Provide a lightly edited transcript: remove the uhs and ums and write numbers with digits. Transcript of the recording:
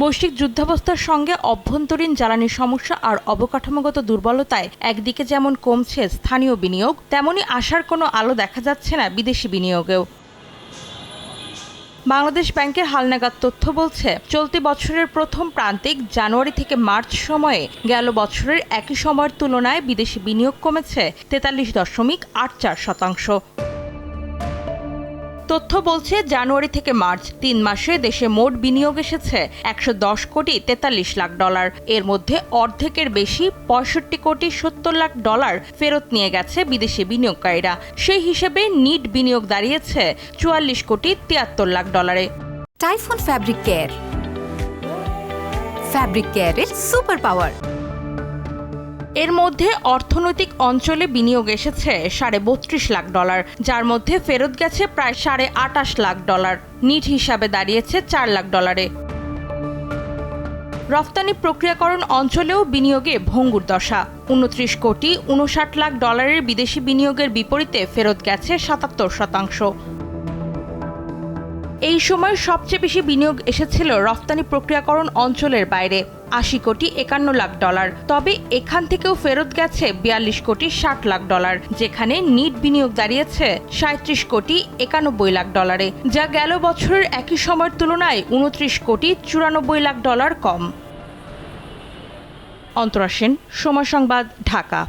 বৈশ্বিক যুদ্ধাবস্থার সঙ্গে অভ্যন্তরীণ জ্বালানি সমস্যা আর অবকাঠামোগত দুর্বলতায় একদিকে যেমন কমছে স্থানীয় বিনিয়োগ, তেমনি আশার কোনো আলো দেখা যাচ্ছে না বিদেশি বিনিয়োগেও। বাংলাদেশ ব্যাংকের হালনাগাদ তথ্য বলছে, চলতি বছরের প্রথম প্রান্তিক জানুয়ারি থেকে মার্চ সময়ে গেল বছরের একই সময়ের তুলনায় বিদেশি বিনিয়োগ কমেছে 43.84%। তথ্য বলছে, জানুয়ারি থেকে মার্চ 3 মাসে দেশে মোট বিনিয়োগ এসেছে $110 কোটি 43 লাখ। এর মধ্যে অর্ধেকের বেশি $65 কোটি 70 লাখ ফেরত নিয়ে গেছে বিদেশি বিনিয়োগকারীরা। সেই হিসেবে নিট বিনিয়োগ দাঁড়িয়েছে $44 কোটি 73 lakh. Typhoon fabric care, fabric কেয়ারের সুপার পাওয়ার। এর মধ্যে অর্থনৈতিক অঞ্চলে বিনিয়োগ এসেছে $32.5 লাখ, যার মধ্যে ফেরত গেছে প্রায় $28.5 লাখ। নিট হিসাবে দাঁড়িয়েছে $4 লাখ। রফতানি প্রক্রিয়াকরণ অঞ্চলেও বিনিয়োগে ভঙ্গুর দশা। $29 কোটি 59 লাখ বিদেশি বিনিয়োগের বিপরীতে ফেরত গেছে 77%। এই সময় সবচেয়ে বেশি বিনিয়োগ এসেছিল রফতানি প্রক্রিয়াকরণ অঞ্চলের বাইরে, $80 কোটি 51 লাখ। তবে এখান থেকেও ফেরত গেছে $42 কোটি 60 লাখ, যেখানে নিট বিনিয়োগ দাঁড়িয়েছে $37 কোটি 91 লাখ, যা গেল বছরের একই সময়ের তুলনায় $29 কোটি 94 লাখ কম। অন্তরা সেন, সময় সংবাদ, ঢাকা।